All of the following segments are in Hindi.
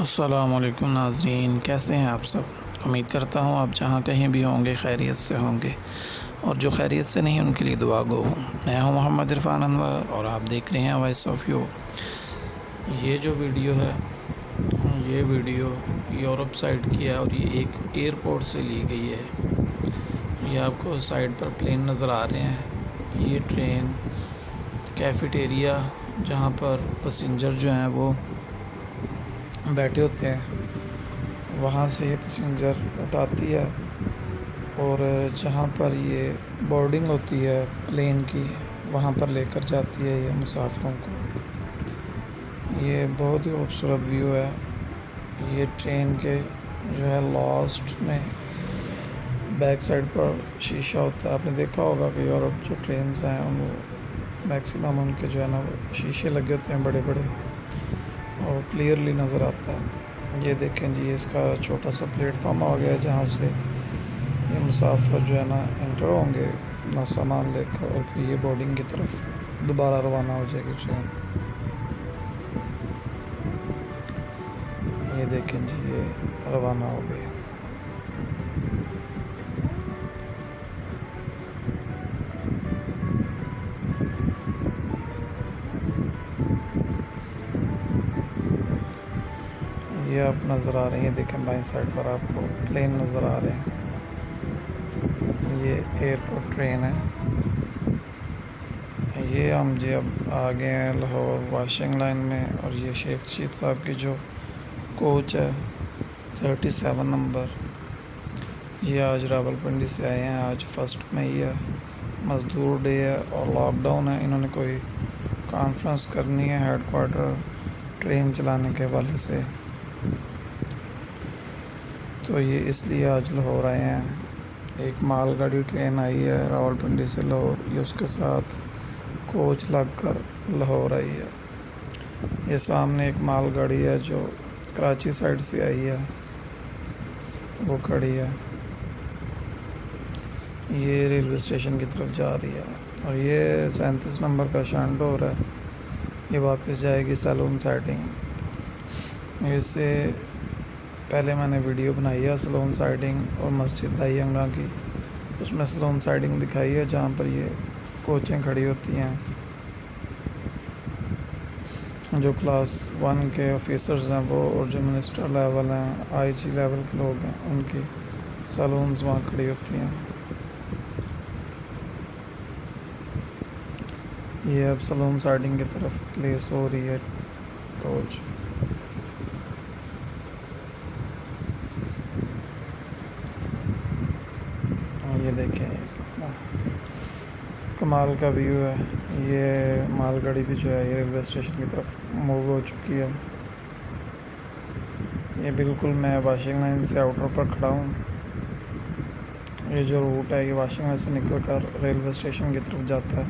अस्सलामुअलैकुम नाज़रीन, कैसे हैं आप सब। उम्मीद करता हूँ आप जहाँ कहीं भी होंगे खैरियत से होंगे, और जो खैरियत से नहीं उनके लिए दुआ गो हूँ। मैं हूँ मोहम्मद इरफान अनवर और आप देख रहे हैं वॉइस ऑफ यू। ये जो वीडियो है, ये वीडियो यूरोप साइड की है और ये एक एयरपोर्ट से ली गई है। ये आपको साइड पर प्लेन नज़र आ रहे हैं। ये ट्रेन कैफेटेरिया जहाँ पर पैसेंजर जो हैं वो बैठे होते हैं, वहाँ से ये पैसेंजर उठाती है और जहाँ पर ये बोर्डिंग होती है प्लेन की, वहाँ पर लेकर जाती है ये मुसाफिरों को। ये बहुत ही खूबसूरत व्यू है। ये ट्रेन के जो है लास्ट में बैक साइड पर शीशा होता है। आपने देखा होगा कि यूरोप जो ट्रेन्स हैं उन मैक्सिमम उनके जो है ना शीशे लगे होते हैं बड़े बड़े, और क्लियरली नज़र आता है। ये देखें जी, इसका छोटा सा प्लेटफॉर्म आ गया जहाँ से ये मुसाफिर जो है ना एंटर होंगे अपना सामान लेकर, और फिर ये बोर्डिंग की तरफ दोबारा रवाना हो जाएगी ट्रेन। ये देखें जी, ये रवाना हो गई। ये आप नज़र आ रहे हैं, देखें बाएं साइड पर आपको प्लेन नज़र आ रहे हैं। ये एयरपोर्ट ट्रेन है। ये हम जी अब आ गए हैं लाहौर वाशिंग लाइन में, और ये शेख रशीद साहब की जो कोच है 37 नंबर, ये आज रावलपिंडी से आए हैं। आज 1 मई है, मज़दूर डे है और लॉकडाउन है। इन्होंने कोई कॉन्फ्रेंस करनी है हेड क्वार्टर ट्रेन चलाने के हवाले से, तो ये इसलिए आज लाहौर आए हैं। एक मालगाड़ी ट्रेन आई है रावलपिंडी से लाहौर, ये उसके साथ कोच लगकर लाहौर आई है। ये सामने एक मालगाड़ी है जो कराची साइड से आई है, वो खड़ी है। ये रेलवे स्टेशन की तरफ जा रही है, और ये 37 नंबर का शांडोर है। ये वापस जाएगी सैलून साइडिंग। इससे पहले मैंने वीडियो बनाई है सैलून साइडिंग और मस्जिद दाइयंगा की, उसमें सैलून साइडिंग दिखाई है जहाँ पर ये कोचें खड़ी होती हैं। जो क्लास 1 के ऑफिसर्स हैं वो, और जो मिनिस्टर लेवल हैं, आईजी लेवल के लोग हैं, उनकी सैलून्स वहाँ खड़ी होती हैं। ये अब सैलून साइडिंग की तरफ प्लेस हो रही है कोच। ये देखें कितना कमाल का व्यू है। ये मालगाड़ी भी जो है ये रेलवे स्टेशन की तरफ मूव हो चुकी है। ये बिल्कुल मैं वाशिंग लाइन से आउटर पर खड़ा हूँ। ये जो रूट है ये वाशिंग लाइन से निकल कर रेलवे स्टेशन की तरफ जाता है।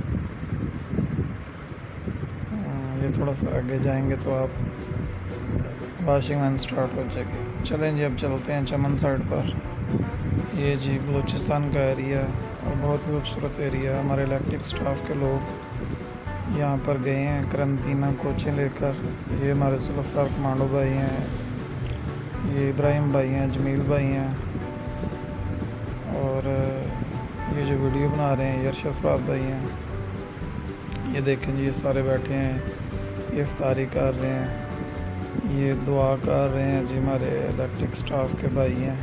ये थोड़ा सा आगे जाएंगे तो आप वाशिंग लाइन स्टार्ट हो जाएगी। चलें जी, अब चलते हैं चमन साइड पर। ये जी बलूचिस्तान का एरिया है और बहुत ही खूबसूरत एरिया है। हमारे इलेक्ट्रिक स्टाफ के लोग यहाँ पर गए हैं करंतना कोचें लेकर। ये हमारे सुल्फ़कार कमांडो भाई हैं, ये इब्राहिम भाई हैं, जमील भाई हैं, और ये जो वीडियो बना रहे हैं ये अरशद भाई हैं। ये देखें जी, ये सारे बैठे हैं, ये इफ्तारी कर रहे हैं, ये दुआ कर रहे हैं जी। हमारे इलेक्ट्रिक स्टाफ के भाई हैं।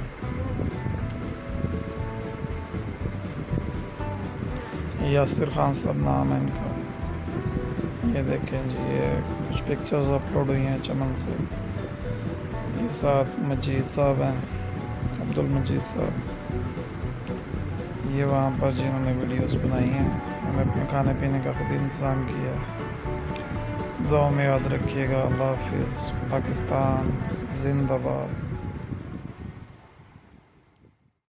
यासिर खान साहब नाम है इनका। ये देखें जी, ये कुछ पिक्चर्स अपलोड हुई हैं चमन से। ये साथ मजीद साहब हैं, अब्दुल मजीद साहब। ये वहाँ पर जिन्होंने वीडियोस बनाई हैं, उन्होंने अपने खाने पीने का खुद इंतज़ाम किया है। दुआ में याद रखिएगा। अल्लाह हाफिज़। पाकिस्तान जिंदाबाद।